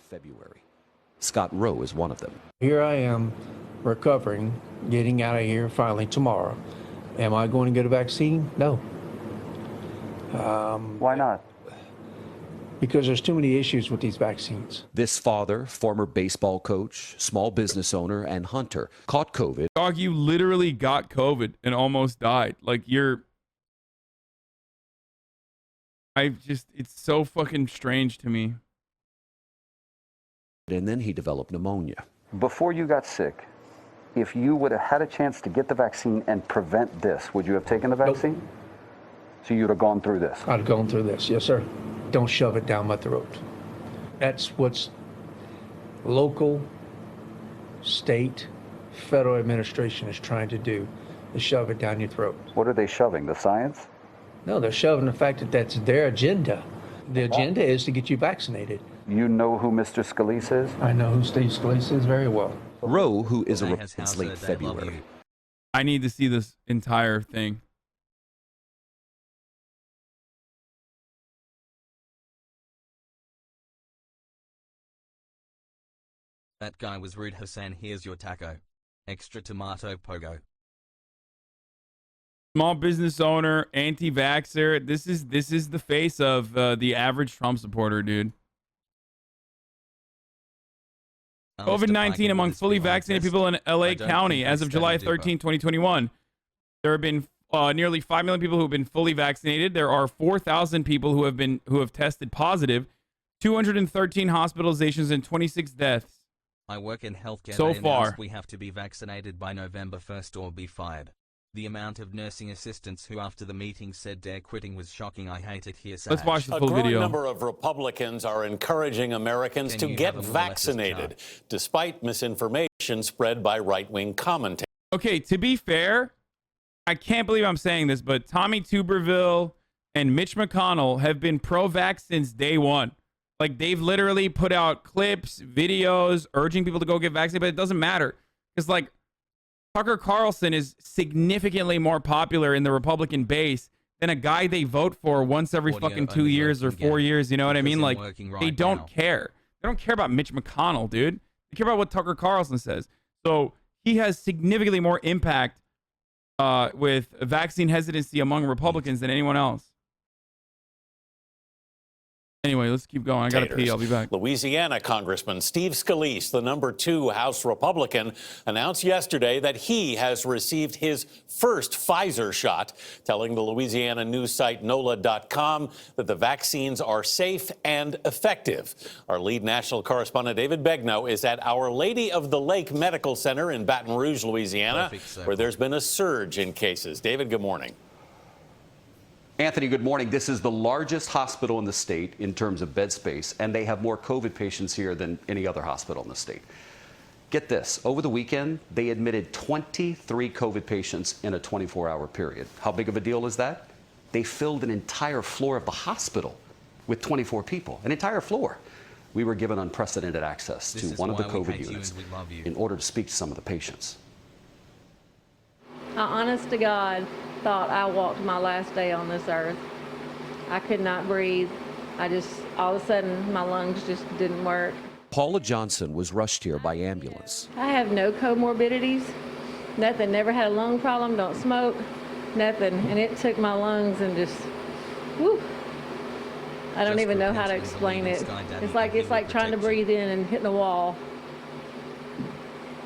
February. Scott Rowe is one of them. Here I am, recovering, getting out of here finally tomorrow. Am I going to get a vaccine? No. Why not? Because there's too many issues with these vaccines. This father, former baseball coach, small business owner, and hunter, caught COVID. Dog, you literally got COVID and almost died. Like, it's so fucking strange to me. And then he developed pneumonia. Before you got sick, if you would have had a chance to get the vaccine and prevent this, would you have taken the vaccine? Nope. So you'd have gone through this? I'd have gone through this, yes, sir. Don't shove it down my throat. That's what's local, state, federal administration is trying to do, is shove it down your throat. What are they shoving, the science? No, they're shoving the fact that that's their agenda. The agenda is to get you vaccinated. You know who Mr. Scalise is? I know who Steve Scalise is very well. Rowe, who is since late February. I need to see this entire thing. That guy was rude. Hasan, here's your taco. Extra tomato pogo. Small business owner, anti-vaxxer. This is the face of the average Trump supporter, dude. COVID-19 among fully vaccinated people in LA County as of July 13, 2021. There have been nearly 5 million people who have been fully vaccinated. There are 4,000 people who have tested positive, 213 hospitalizations and 26 deaths. I work in healthcare. So far, we have to be vaccinated by November 1st or be fired. The amount of nursing assistants who after the meeting said they're quitting was shocking. I hate it here. Let's watch the full video. A growing number of Republicans are encouraging Americans to get vaccinated, despite misinformation spread by right-wing commentators. Okay, to be fair, I can't believe I'm saying this, but Tommy Tuberville and Mitch McConnell have been pro-vax since day one. Like, they've literally put out clips, videos, urging people to go get vaccinated, but it doesn't matter. Because, like, Tucker Carlson is significantly more popular in the Republican base than a guy they vote for once every fucking 2 years or 4 years. You know what I mean? Like, they don't care. They don't care about Mitch McConnell, dude. They care about what Tucker Carlson says. So he has significantly more impact with vaccine hesitancy among Republicans than anyone else. Anyway, let's keep going. I got to pee. I'll be back. Louisiana Congressman Steve Scalise, the #2 House Republican, announced yesterday that he has received his first Pfizer shot, telling the Louisiana news site NOLA.com that the vaccines are safe and effective. Our lead national correspondent David Begnaud is at Our Lady of the Lake Medical Center in Baton Rouge, Louisiana, where there's been a surge in cases. David, good morning. Anthony, good morning. This is the largest hospital in the state in terms of bed space, and they have more COVID patients here than any other hospital in the state. Get this, over the weekend, they admitted 23 COVID patients in a 24-hour period. How big of a deal is that? They filled an entire floor of the hospital with 24 people, an entire floor. We were given unprecedented access to one of the COVID units in order to speak to some of the patients. Honest to God, thought I walked my last day on this earth. I could not breathe. All of a sudden, my lungs just didn't work. Paula Johnson was rushed here by ambulance. I have no comorbidities, nothing, never had a lung problem, don't smoke, nothing. And it took my lungs and just, whoo. I don't even know how to explain it. It's like trying to breathe in and hitting the wall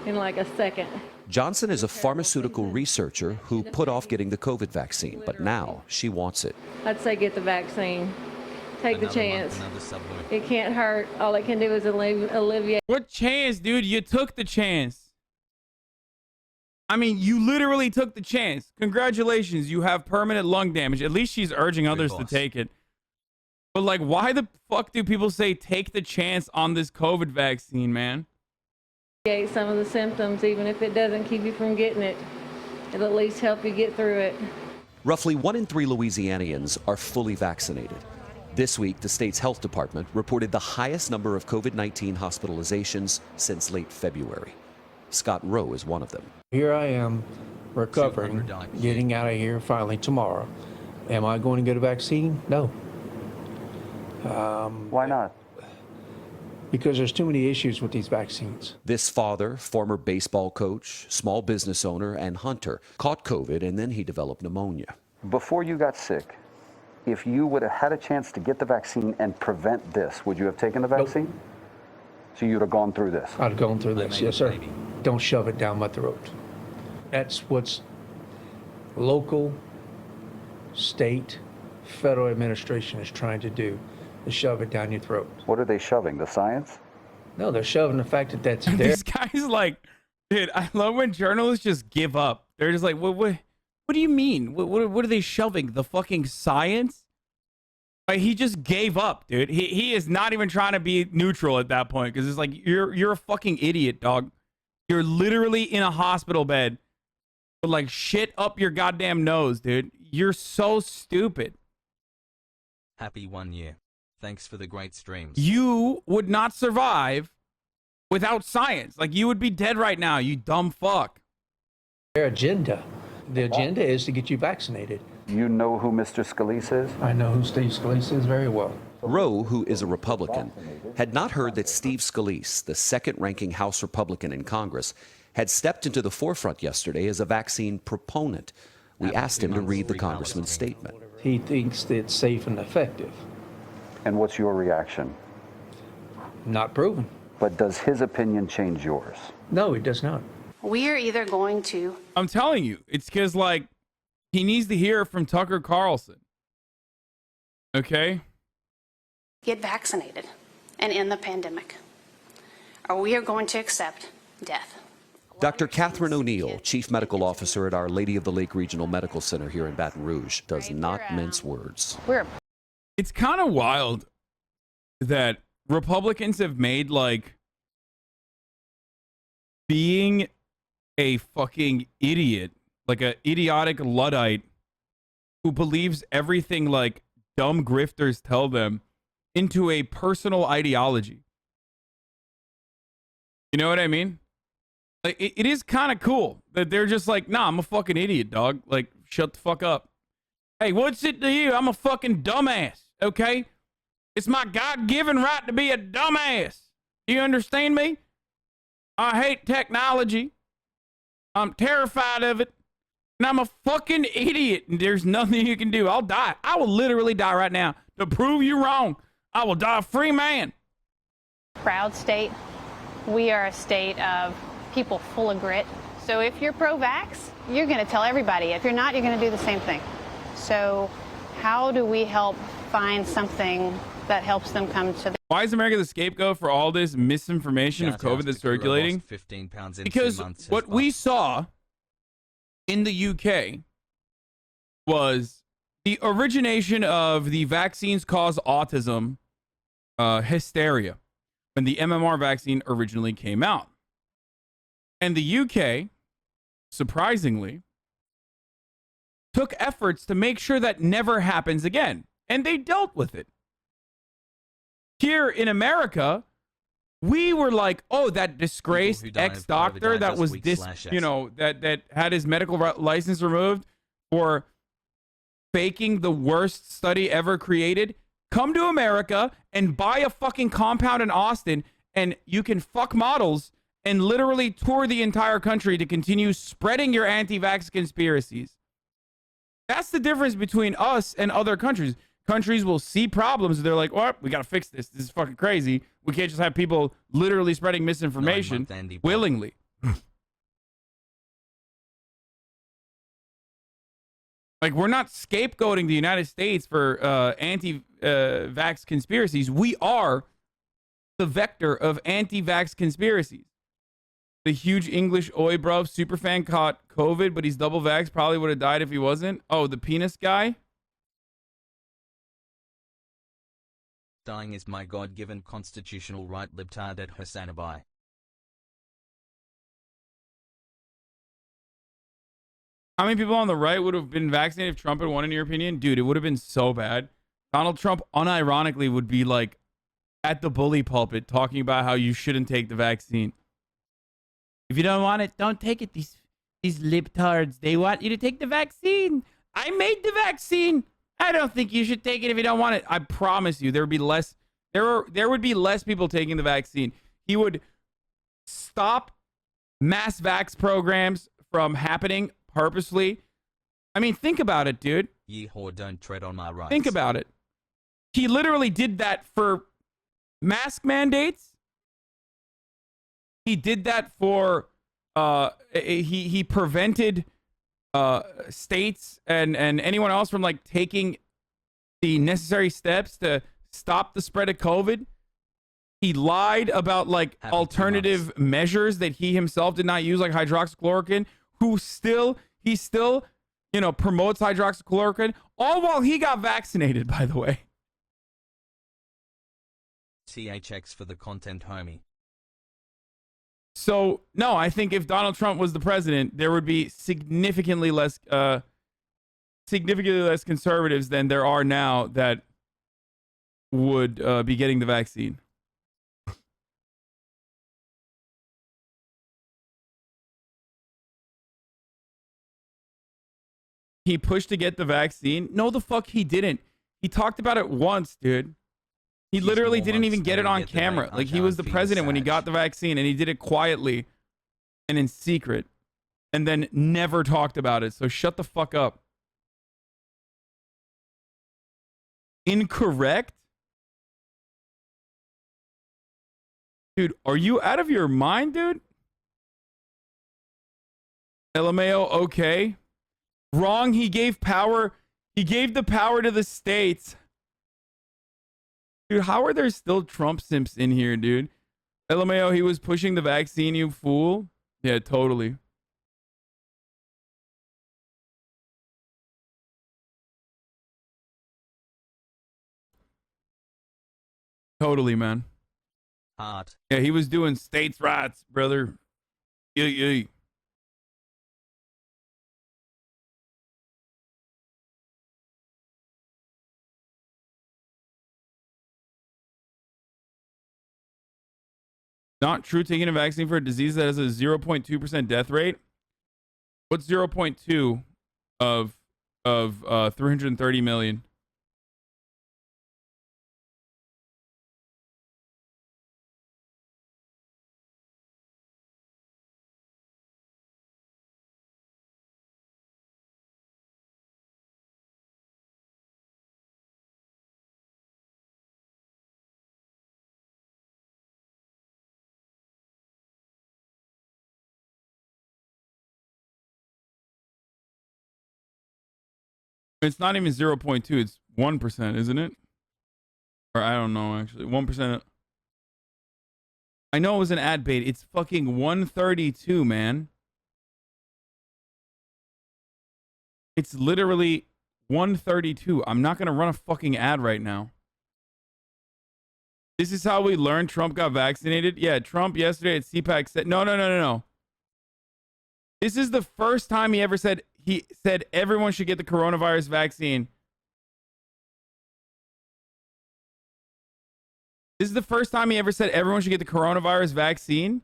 in like a second. Johnson is a pharmaceutical researcher who put off getting the COVID vaccine, but now she wants it. I'd say get the vaccine. Take the chance. It can't hurt. All it can do is alleviate. What chance, dude? You took the chance. I mean, you literally took the chance. Congratulations. You have permanent lung damage. At least she's urging others to take it. But, like, why the fuck do people say take the chance on this COVID vaccine, man? Some of the symptoms, even if it doesn't keep you from getting it, it'll at least help you get through it. Roughly 1 in 3 Louisianians are fully vaccinated. This week, the state's health department reported the highest number of COVID-19 hospitalizations since late February. Scott Rowe is one of them. Here I am, recovering, getting out of here finally tomorrow. Am I going to get a vaccine? No. Why not? because there's too many issues with these vaccines. This father, former baseball coach, small business owner, and hunter, caught COVID and then he developed pneumonia. Before you got sick, if you would have had a chance to get the vaccine and prevent this, would you have taken the vaccine? So you'd have gone through this? I'd gone through this, yes, sir. Don't shove it down my throat. That's what's local, state, federal administration is trying to do, is shove it down your throat. What are they shoving, the science? No, they're shoving the fact that that's there. This guy's like, dude, I love when journalists just give up. They're just like, what do you mean? What are they shoving? The fucking science? Like, he just gave up, dude. He is not even trying to be neutral at that point, because it's like, you're a fucking idiot, dog. You're literally in a hospital bed with like shit up your goddamn nose, dude. You're so stupid. Happy 1 year. Thanks for the great streams. You would not survive without science. Like, you would be dead right now, you dumb fuck. Their agenda. The agenda is to get you vaccinated. You know who Mr. Scalise is? I know who Steve Scalise is very well. Rowe, who is a Republican, had not heard that Steve Scalise, the second-ranking House Republican in Congress, had stepped into the forefront yesterday as a vaccine proponent. We asked him to read the congressman's statement. He thinks that it's safe and effective. And what's your reaction? Not proven. But does his opinion change yours? No, it does not. We are either going to I'm telling you, it's because, like, he needs to hear from Tucker Carlson. Okay? get vaccinated and end the pandemic, or we are going to accept death. Dr. Catherine O'Neill, Chief Medical Officer at Our Lady of the Lake Regional Medical Center here in Baton Rouge, does not mince words. It's kind of wild that Republicans have made, like, being a fucking idiot, like a idiotic Luddite who believes everything like dumb grifters tell them, into a personal ideology. You know what I mean? Like, it is kind of cool that they're just like, nah, I'm a fucking idiot, dog. Like, shut the fuck up. Hey, what's it to you? I'm a fucking dumbass, okay? It's my God-given right to be a dumbass. Do you understand me? I hate technology. I'm terrified of it. And I'm a fucking idiot. And there's nothing you can do. I'll die. I will literally die right now to prove you wrong. I will die a free man. Proud state. We are a state of people full of grit. So if you're pro-vax, you're going to tell everybody. If you're not, you're going to do the same thing. So how do we help find something that helps them come to the... Why is America the scapegoat for all this misinformation of COVID that's circulating? 15 pounds in Because 2 months what we saw in the UK was the origination of the vaccines cause autism hysteria when the MMR vaccine originally came out. And the UK, surprisingly, took efforts to make sure that never happens again. And they dealt with it. Here in America, we were like, oh, that disgraced ex-doctor that was that had his medical license removed for faking the worst study ever created. Come to America and buy a fucking compound in Austin, and you can fuck models and literally tour the entire country to continue spreading your anti-vax conspiracies. That's the difference between us and other countries. Countries will see problems and they're like, well, we got to fix this. This is fucking crazy. We can't just have people literally spreading misinformation willingly. Like, we're not scapegoating the United States for anti-vax conspiracies. We are the vector of anti-vax conspiracies. The huge English oi bro superfan caught COVID, but he's double vax. Probably would have died if he wasn't. Oh, the penis guy? Dying is my God-given constitutional right, libtard at Hasanabi. How many people on the right would have been vaccinated if Trump had won, in your opinion? Dude, it would have been so bad. Donald Trump, unironically, would be like at the bully pulpit talking about how you shouldn't take the vaccine. If you don't want it, don't take it. These libtards, they want you to take the vaccine. I made the vaccine. I don't think you should take it if you don't want it. I promise you, there would be less there would be less people taking the vaccine. He would stop mass vax programs from happening purposely. I mean, think about it, dude. Yeehaw, don't tread on my rights. Think about it. He literally did that for mask mandates. He did that for he prevented states and anyone else from like taking the necessary steps to stop the spread of COVID. He lied about like alternative measures that he himself did not use, like hydroxychloroquine. He still, you know, promotes hydroxychloroquine, all while he got vaccinated, by the way. THX for the content, homie. So, no, I think if Donald Trump was the president, there would be significantly less conservatives than there are now that would be getting the vaccine. He pushed to get the vaccine. No, the fuck he didn't. He talked about it once, dude. He literally didn't even get it on camera. Like, he was the president when he got the vaccine, and he did it quietly and in secret, and then never talked about it. So shut the fuck up. Incorrect? Dude, are you out of your mind, dude? LMAO, okay. Wrong, he gave power. He gave the power to the states. Dude, how are there still Trump simps in here, dude? LMAO, he was pushing the vaccine, you fool. Yeah, totally. Totally, man. Hard. Yeah, he was doing states' rights, brother. Yeah. Not true, taking a vaccine for a disease that has a 0.2% death rate. What's 0.2 of 330 million? It's not even 0.2. It's 1%, isn't it? Or I don't know, actually. 1%. I know it was an ad bait. It's fucking 132, man. It's literally 132. I'm not going to run a fucking ad right now. This is how we learned Trump got vaccinated? Yeah, Trump yesterday at CPAC said... No. This is the first time he ever said... He said everyone should get the coronavirus vaccine. This is the first time he ever said everyone should get the coronavirus vaccine.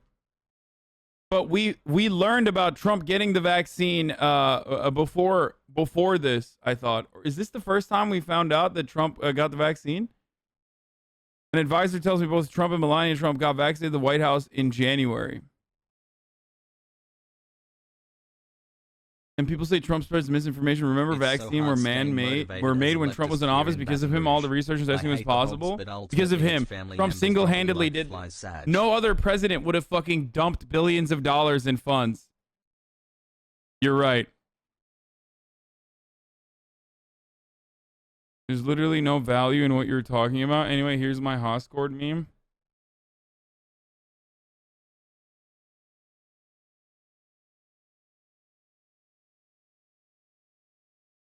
But we learned about Trump getting the vaccine before this, I thought. Is this the first time we found out that Trump got the vaccine? An advisor tells me both Trump and Melania Trump got vaccinated at the White House in January. And people say Trump spreads misinformation. Remember, vaccine were man-made, were made when Trump was in office. Because of him, all the research and testing was possible. Because of him, Trump single-handedly did. No other president would have fucking dumped billions of dollars in funds. You're right. There's literally no value in what you're talking about. Anyway, here's my Hoscord meme.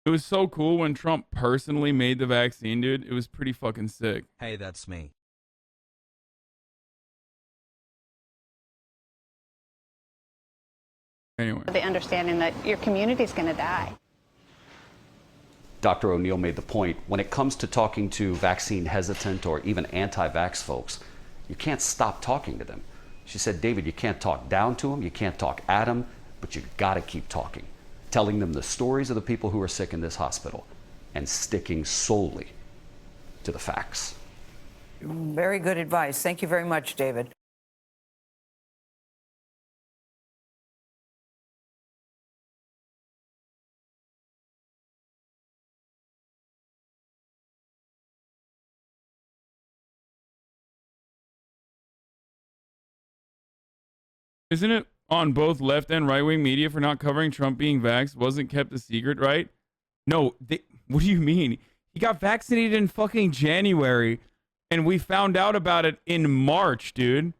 It was so cool when Trump personally made the vaccine, dude. It was pretty fucking sick. Hey, that's me. Anyway. The understanding that your community's going to die. Dr. O'Neill made the point, when it comes to talking to vaccine hesitant or even anti-vax folks, you can't stop talking to them. She said, David, you can't talk down to them, you can't talk at them, but you gotta keep talking. Telling them the stories of the people who are sick in this hospital and sticking solely to the facts. Very good advice. Thank you very much, David. Isn't it on both left and right wing media for not covering Trump being vaxxed? Wasn't kept a secret, right? No, what do you mean? He got vaccinated in fucking January, and we found out about it in March, dude.